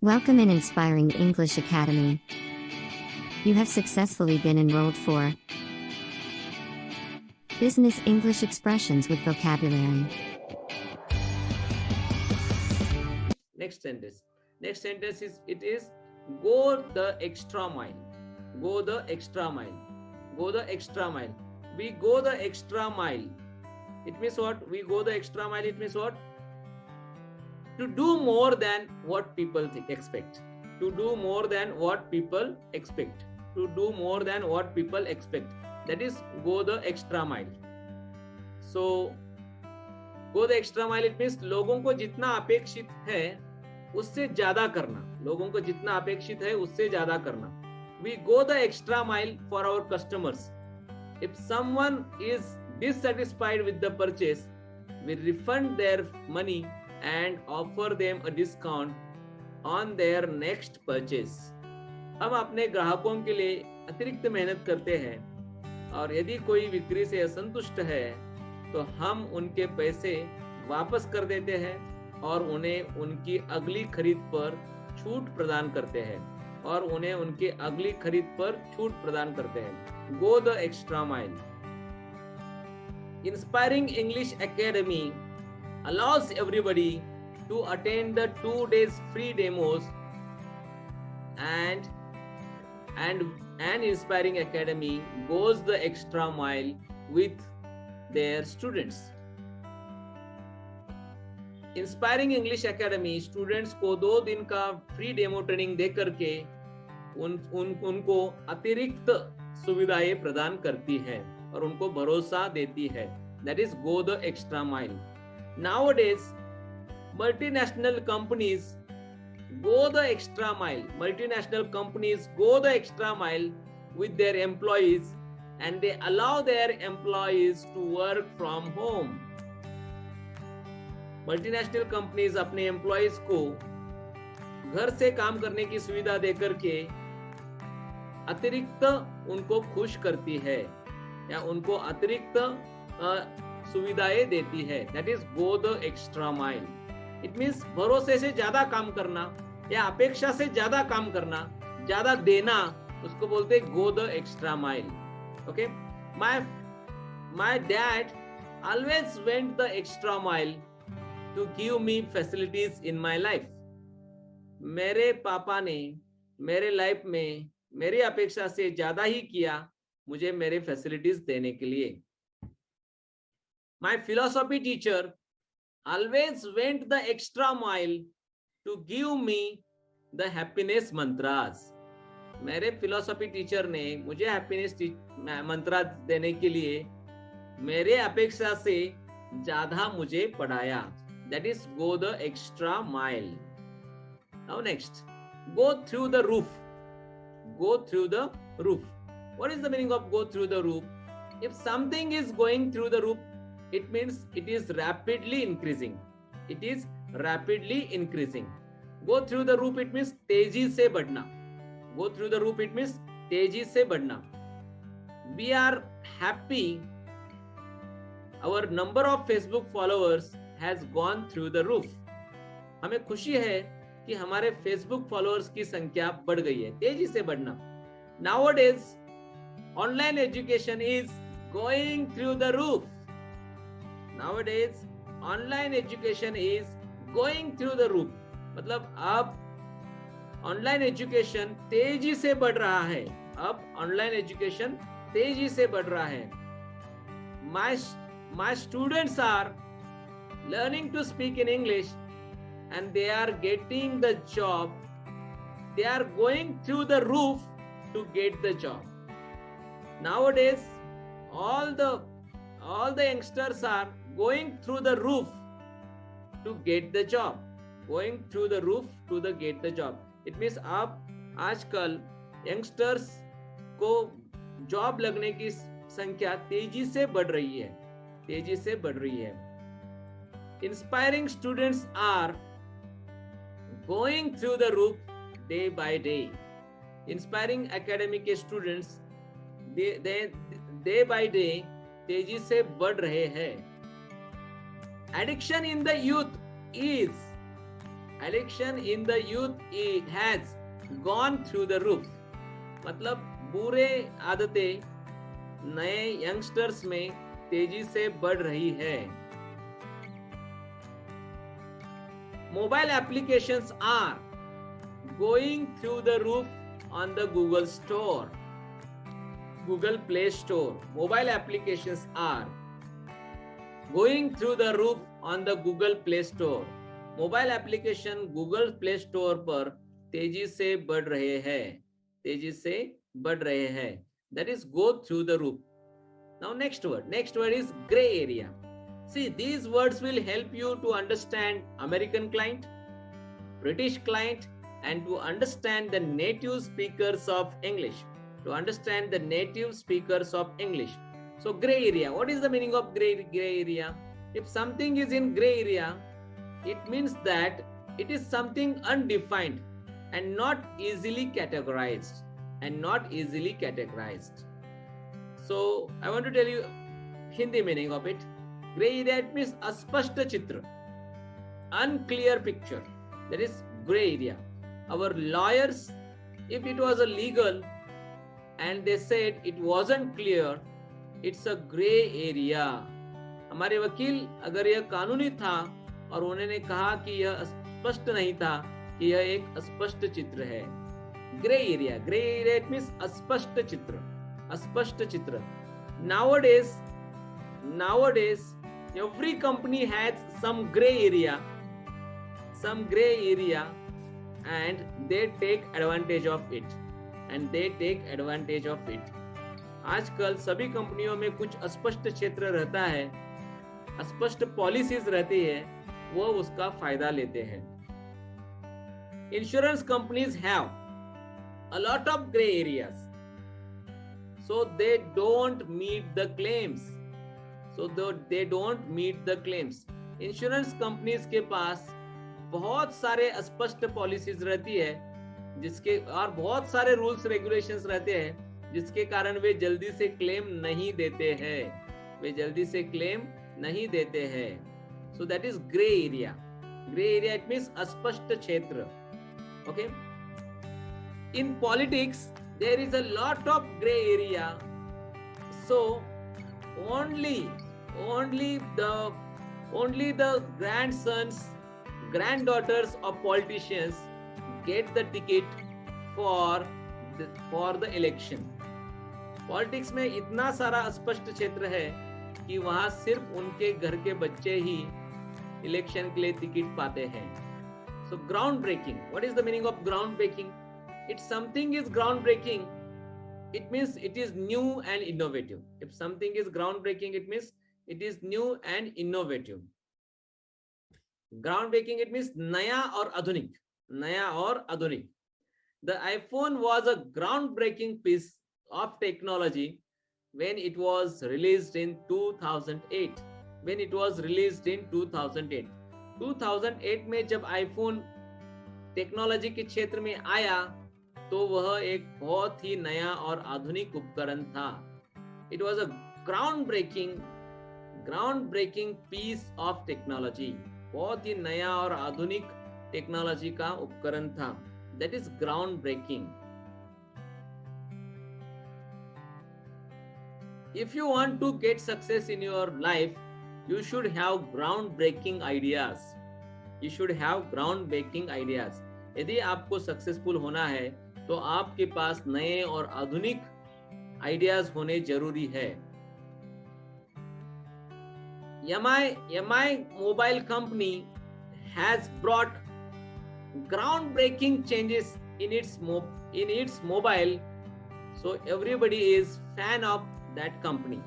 Welcome in Inspiring English Academy. You have successfully been enrolled for Business English Expressions with Vocabulary. Next sentence. Next sentence is go the extra mile. Go the extra mile. Go the extra mile. We go the extra mile. It means what? We go the extra mile. It means what? To do more than what people expect. To do more than what people expect. To do more than what people expect. That is go the extra mile. So go the extra mile. It means लोगों को जितना अपेक्षित है उससे ज्यादा करना. लोगों को जितना अपेक्षित है उससे ज्यादा करना. We go the extra mile for our customers. If someone is dissatisfied with the purchase, we refund their money and offer them a discount on their next purchase. हम अपने ग्राहकों के लिए अतिरिक्त मेहनत करते हैं और यदि कोई बिक्री से असंतुष्ट है तो हम उनके पैसे वापस कर देते हैं और उन्हें उनकी अगली खरीद पर छूट प्रदान करते हैं Go the extra mile. Inspiring English Academy allows everybody to attend the 2 days free demos and Inspiring Academy goes the extra mile with their students. Inspiring English Academy students को 2 दिन का फ्री डेमो ट्रेनिंग दे करके उनको अतिरिक्त सुविधाएं प्रदान करती है और उनको भरोसा देती है. That is go the extra mile. Nowadays, multinational companies go the extra mile. Multinational companies go the extra mile with their employees and they allow their employees to work from home. Multinational companies अपने employees को घर से काम करने की सुविधा देकर के अतिरिक्त उनको खुश करती है या उनको अतिरिक्त सुविधाएं देती है. That is go the extra mile. It means भरोसे से ज्यादा काम करना या अपेक्षा से ज्यादा काम करना, ज्यादा देना, उसको बोलते हैं go the extra mile. Okay, my dad always went the extra mile to give me facilities in my life. मेरे पापा ने मेरे लाइफ में मेरी अपेक्षा से ज्यादा ही किया मुझे मेरे फैसिलिटीज देने के लिए. My philosophy teacher always went the extra mile to give me the happiness mantras. मेरे फिलोसॉफी टीचर ने मुझे हैप्पीनेस मंत्रा देने के लिए मेरे अपेक्षा से ज्यादा मुझे पढ़ाया. That is go the extra mile. Now next, go through the roof. Go through the roof. What is the meaning of go through the roof? If something is going through the roof, it means it is rapidly increasing. It is rapidly increasing. Go through the roof, it means तेजी से बढ़ना. Go through the roof, it means तेजी से बढ़ना. We are happy. Our number of Facebook followers has gone through the roof. हमें खुशी है कि हमारे Facebook followers की संख्या बढ़ गई है, तेजी से बढ़ना. Nowadays, online education is going through the roof. Nowadays, online education is going through the roof. मतलब अब online education तेजी से बढ़ रहा है. अब online education तेजी से बढ़ रहा है. My students are learning to speak in English and they are getting the job. They are going through the roof to get the job. Nowadays, all the youngsters are going through the roof to get the job. Going through the roof to get the job. It means अब आजकल youngsters को job लगने की संख्या तेजी से बढ़ रही है. तेजी से बढ़ रही है. Inspiring students are going through the roof day by day. Inspiring Academy के students day by day तेजी से बढ़ रहे हैं. Addiction in the youth is Addiction in the youth has gone through the roof. मतलब बुरे आदतें नए यंगस्टर्स में तेजी से बढ़ रही है. Mobile applications are going through the roof on the Google Store, Google Play Store. Mobile applications are going through the roof on the Google Play Store. Mobile application Google play store पर तेजी से बढ़ रहे हैं, तेजी से बढ़ रहे हैं. That is go through the roof. Now next word is gray area. See, these words will help you to understand American client, British client, and to understand the native speakers of English. To understand the native speakers of English. So gray area. What is the meaning of gray area? If something is in gray area, it means that it is something undefined and not easily categorized. So I want to tell you Hindi meaning of it. Gray area, it means aspashta chitra, unclear picture. That is gray area. Our lawyers, if it was a legal and they said it wasn't clear, it's a gray area. हमारे वकील अगर यह कानूनी था और उन्होंने कहा कि यह स्पष्ट नहीं था, कि यह एक अस्पष्ट चित्र है. ग्रे एरिया इट मींस अस्पष्ट चित्र. Nowadays every company has some gray area and they take advantage of it. आजकल सभी कंपनियों में कुछ अस्पष्ट क्षेत्र रहता है, अस्पष्ट पॉलिसीज रहती है, वो उसका फायदा लेते हैं. Insurance companies have a lot of gray areas, so they don't meet the claims. Insurance companies के पास बहुत सारे अस्पष्ट पॉलिसीज रहती है, जिसके और बहुत सारे रूल्स रेगुलेशंस रहते हैं, जिसके कारण वे जल्दी से क्लेम नहीं देते हैं. So that is gray area. It means अस्पष्ट क्षेत्र. Okay. In politics, there is a lot of gray area. So only the granddaughters of politicians get the ticket for the election. Politics में इतना सारा अस्पष्ट क्षेत्र है कि वहां सिर्फ उनके घर के बच्चे ही इलेक्शन के लिए टिकट पाते हैं. So ground breaking. What is the meaning of ground breaking? If something is ground breaking, it means it is new and innovative. If something is ground breaking, it means it is new and innovative. Ground breaking, it means नया और आधुनिक. The iPhone was a groundbreaking piece of technology when it was released in 2008. 2008 में जब iPhone technology के क्षेत्र में आया, तो वह एक बहुत ही नया और आधुनिक उपकरण था. It was a groundbreaking piece of technology. बहुत ही नया और आधुनिक टेक्नोलॉजी का उपकरण था. That is groundbreaking. If you want to get success in your life, you should have groundbreaking ideas. यदि आपको सक्सेसफुल होना है, तो आपके पास नए और आधुनिक आइडियाज होने जरूरी है. MI mobile company has brought groundbreaking changes in its mobile, so everybody is fan of that company.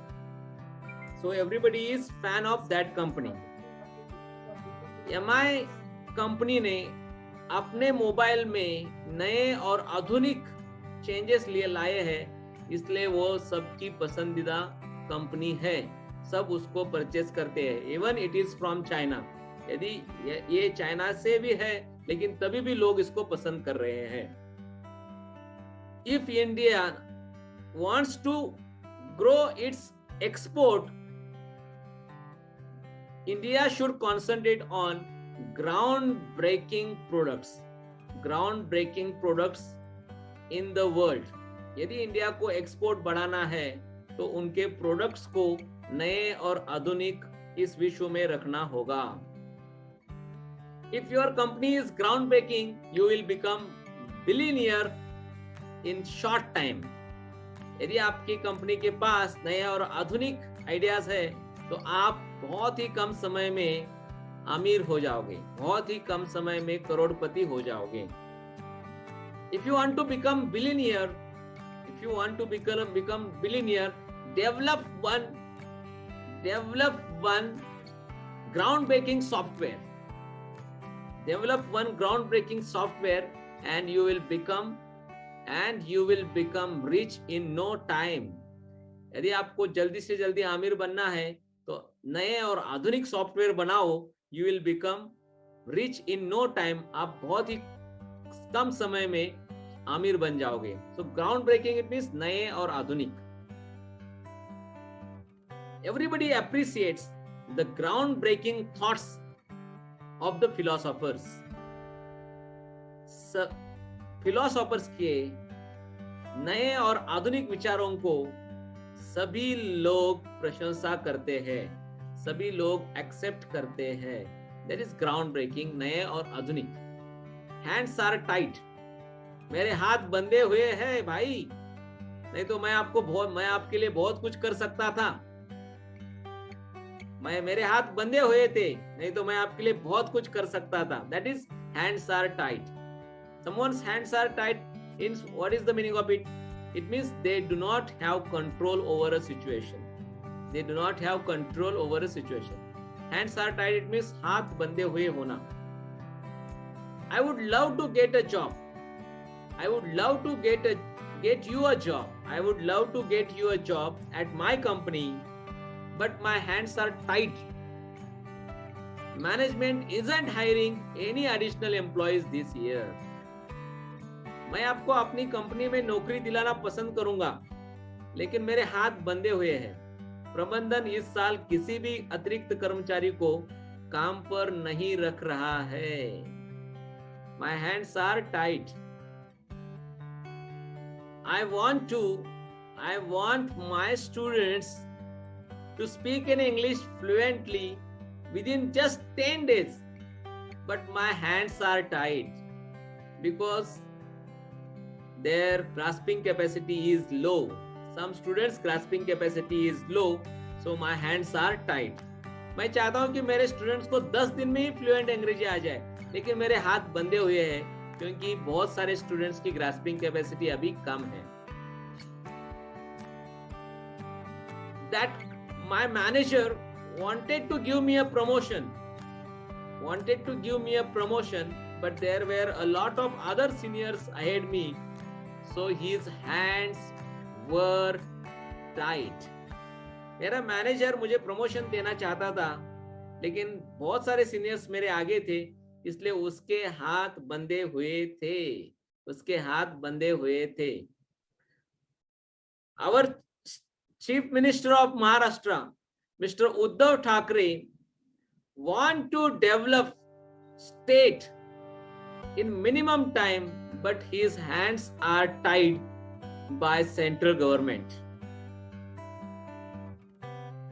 MI company ने अपने मोबाइल में नए और आधुनिक चेंजेस लाए हैं, इसलिए वो सबकी पसंदीदा कंपनी है. सब उसको परचेस करते हैं. Even it is from China. यदि ये चाइना से भी है, लेकिन तभी भी लोग इसको पसंद कर रहे हैं. If India wants to grow its export, India should concentrate on groundbreaking products in the world. यदि इंडिया को एक्सपोर्ट बढ़ाना है तो उनके प्रोडक्ट्स को नए और आधुनिक इस विश्व में रखना होगा. If your company is groundbreaking, you will become billionaire in short time. यदि आपकी कंपनी के पास नए और आधुनिक आइडियाज है तो आप बहुत ही कम समय में अमीर हो जाओगे, बहुत ही कम समय में करोड़पति हो जाओगे. If you want to become billionaire, develop one groundbreaking software. And you will become rich in no time. यदि आपको जल्दी से जल्दी आमिर बनना है तो नए और आधुनिक सॉफ्टवेयर बनाओ. You will become rich in no time. आप बहुत ही कम समय में आमिर बन जाओगे. So groundbreaking it means नए और आधुनिक. Everybody appreciates the groundbreaking thoughts of the philosophers. Philosophers के नए और आधुनिक विचारों को सभी लोग प्रशंसा करते हैं, सभी लोग एक्सेप्ट करते हैं. That is groundbreaking, नए और आधुनिक. Hands are tight. मेरे हाथ बंधे हुए हैं भाई, नहीं तो मैं आपके लिए बहुत कुछ कर सकता था. मेरे हाथ बंधे हुए थे, नहीं तो मैं आपके लिए बहुत कुछ कर सकता था. That is hands are tight. Someone's hands are tight. What is the meaning of it? It means they do not have control over a situation. They do not have control over a situation. Hands are tight. It means हाथ बंधे हुए होना. I would love to get a job. I would love to get you a job. I would love to get you a job at my company, but my hands are tight. Management isn't hiring any additional employees this year. मैं आपको अपनी company में नौकरी दिलाना पसंद करूंगा, लेकिन मेरे हाथ बंधे हुए हैं. प्रबंधन इस साल किसी भी अतिरिक्त कर्मचारी को काम पर नहीं रख रहा है. My hands are tight. I want my students to speak in English fluently within just 10 days, but my hands are tight because their grasping capacity is low. Some students' grasping capacity is low, so my hands are tight. मैं चाहता हूं कि मेरे students को 10 दिन में ही fluent अंग्रेजी आ जाए, लेकिन मेरे हाथ बंधे हुए हैं क्योंकि बहुत सारे स्टूडेंट्स की ग्रास्पिंग कैपेसिटी अभी कम है. That my manager wanted to give me a promotion, but there were a lot of other seniors ahead me, so his hands were tight. मेरा मैनेजर मुझे प्रमोशन देना चाहता था, लेकिन बहुत सारे सीनियर्स मेरे आगे थे, इसलिए उसके हाथ बंधे हुए थे. Our Chief Minister of Maharashtra, Mr. Uddhav Thackeray, want to develop state in minimum time, but his hands are tied by central government.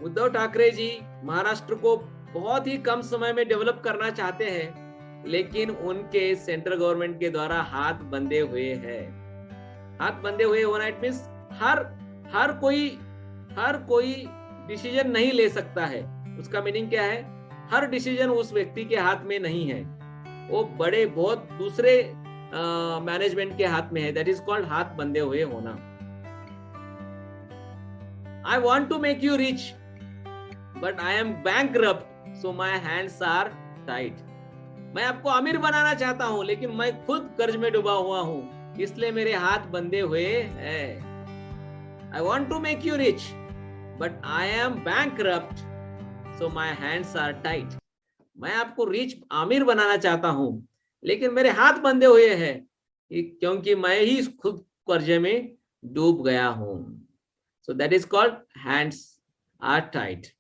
Uddhav Thackeray ji Maharashtra को बहुत ही कम समय में डेवलप करना चाहते हैं, लेकिन उनके सेंट्रल गवर्नमेंट के द्वारा हाथ बंधे हुए हैं. हाथ बंधे हुए होना इट मींस हर कोई डिसीजन नहीं ले सकता है. उसका मीनिंग क्या है? हर डिसीजन उस व्यक्ति के हाथ में नहीं है, वो बहुत दूसरे मैनेजमेंट के हाथ में है. दैट इज कॉल्ड हाथ बंधे हुए होना. I want to make you rich, but I am bankrupt, so my hands are tight. मैं आपको अमीर बनाना चाहता हूं, लेकिन मैं खुद कर्ज में डूबा हुआ हूं, इसलिए मेरे हाथ बंधे हुए हैं. I want to make you rich, but I am bankrupt, so my hands are tight. मैं आपको अमीर बनाना चाहता हूं, लेकिन मेरे हाथ बंधे हुए हैं क्योंकि मैं ही खुद कर्जे में डूब गया हूं. So that is called hands are tight.